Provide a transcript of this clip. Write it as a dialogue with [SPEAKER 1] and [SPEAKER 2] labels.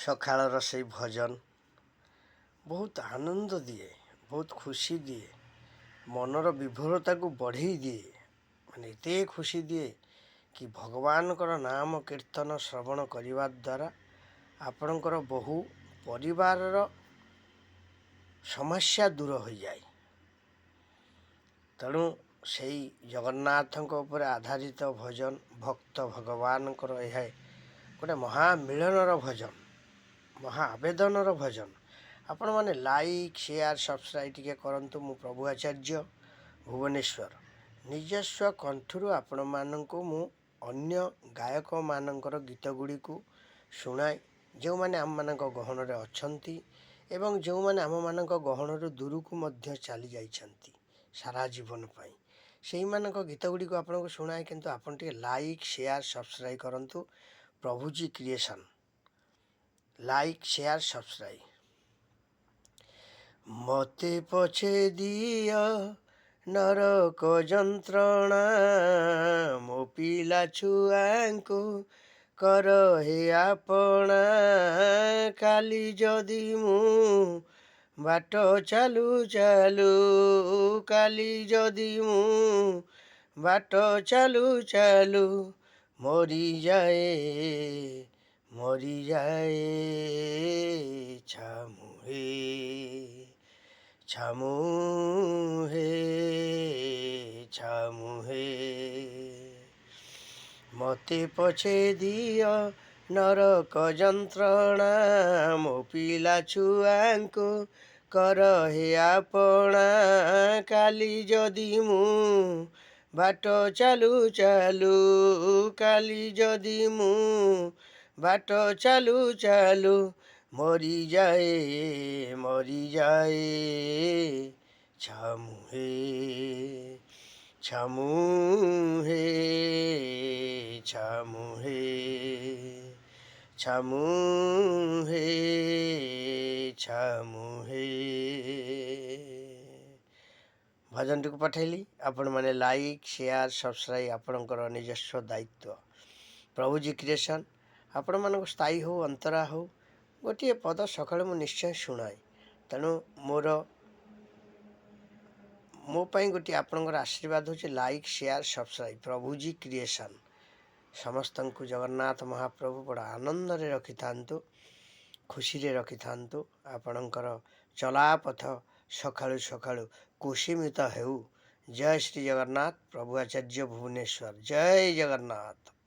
[SPEAKER 1] ସକାଳର ସେଇ ଭଜନ ବହୁତ ଆନନ୍ଦ ଦିଏ, ବହୁତ ଖୁସି ଦିଏ, ମନର ବିଭୋରତାକୁ ବଢ଼େଇ ଦିଏ। ମାନେ ଏତେ ଖୁସି ଦିଏ କି ଭଗବାନଙ୍କର ନାମ କୀର୍ତ୍ତନ ଶ୍ରବଣ କରିବା ଦ୍ୱାରା ଆପଣଙ୍କର ବହୁ ପରିବାରର ସମସ୍ୟା ଦୂର ହୋଇଯାଏ। ତେଣୁ ସେଇ ଜଗନ୍ନାଥଙ୍କ ଉପରେ ଆଧାରିତ ଭଜନ, ଭକ୍ତ ଭଗବାନଙ୍କର ଏହା ଗୋଟେ ମହାମିଳନର ଭଜନ, ମହା ଆବେଦନର ଭଜନ। ଆପଣମାନେ ଲାଇକ୍, ସେୟାର, ସବସ୍କ୍ରାଇବ୍ ଟିକେ କରନ୍ତୁ। ମୁଁ ପ୍ରଭୁ ଆଚାର୍ଯ୍ୟ ଭୁବନେଶ୍ୱର ନିଜସ୍ୱ କଣ୍ଠରୁ ଆପଣମାନଙ୍କୁ ମୁଁ ଅନ୍ୟ ଗାୟକମାନଙ୍କର ଗୀତ ଗୁଡ଼ିକୁ ଶୁଣାଏ, ଯେଉଁମାନେ ଆମମାନଙ୍କ ଗହଣରେ ଅଛନ୍ତି ଏବଂ ଯେଉଁମାନେ ଆମମାନଙ୍କ ଗହଣରୁ ଦୂରକୁ ମଧ୍ୟ ଚାଲି ଯାଇଛନ୍ତି ସାରା ଜୀବନ ପାଇଁ। ସେଇମାନଙ୍କ ଗୀତ ଗୁଡ଼ିକୁ ଆପଣଙ୍କୁ ଶୁଣାଏ, କିନ୍ତୁ ଆପଣ ଟିକେ ଲାଇକ୍, ସେୟାର, ସବସ୍କ୍ରାଇବ୍ କରନ୍ତୁ। ପ୍ରଭୁଜୀ କ୍ରିଏସନ୍, ଲାଇକ୍, ସେୟାର, ସବସ୍କ୍ରାଇବ୍। ମୋତେ ପଛେ ଦିଅ ନରକ ଯନ୍ତ୍ରଣା, ମୋ ପିଲା ଛୁଆଙ୍କୁ କର ହେ ଆପଣା। କାଲି ଯଦି ମୁଁ ବାଟ ଚାଲୁ ଚାଲୁ, କାଲି ଯଦି ମୁଁ ବାଟ ଚାଲୁ ଚାଲୁ ମରିଯାଏ ଛାମୁହେ ଛାମୁହେ ଛାମୁହେ। ମୋତେ ପଛେ ଦିଅ ନରକ ଯନ୍ତ୍ରଣା, ମୋ ପିଲା ଛୁଆଙ୍କୁ କର ହେ ଆପଣା। କାଲି ଯଦି ମୁଁ ବାଟ ଚାଲୁ ଚାଲୁ, କାଲି ଯଦି ମୁଁ ବାଟ ଚାଲୁ ଚାଲୁ ମରିଯାଏ ଛାମୁହେ ଛାମୁହେ ଛାମୁହେ ଛାମୁହେ ଛାମୁହେ। ଭଜନଟିକୁ ପଠାଇଲି, ଆପଣମାନେ ଲାଇକ୍, ସେୟାର, ସବସ୍କ୍ରାଇବ୍ ଆପଣଙ୍କର ନିଜସ୍ୱ ଦାୟିତ୍ୱ। ପ୍ରଭୁଜୀ କ୍ରିଏସନ୍ ଆପଣମାନଙ୍କୁ ସ୍ଥାୟୀ ହେଉ ଅନ୍ତରା ହେଉ, ଗୋଟିଏ ପଦ ସକାଳେ ମୁଁ ନିଶ୍ଚୟ ଶୁଣାଏ। ତେଣୁ ମୋ ପାଇଁ ଗୋଟିଏ ଆପଣଙ୍କର ଆଶୀର୍ବାଦ ହେଉଛି ଲାଇକ୍, ସେୟାର, ସବସ୍କ୍ରାଇବ୍। ପ୍ରଭୁଜୀ କ୍ରିଏସନ୍ ସମସ୍ତଙ୍କୁ ଜଗନ୍ନାଥ ମହାପ୍ରଭୁ ବଡ଼ ଆନନ୍ଦରେ ରଖିଥାନ୍ତୁ, ଖୁସିରେ ରଖିଥାନ୍ତୁ। ଆପଣଙ୍କର ଚଲାପଥ ସକାଳୁ ସକାଳୁ କୁସୁମିତ ହେଉ। ଜୟ ଶ୍ରୀ ଜଗନ୍ନାଥ। ପ୍ରଭୁ ଆଚାର୍ଯ୍ୟ ଭୁବନେଶ୍ୱର। ଜୟ ଜଗନ୍ନାଥ।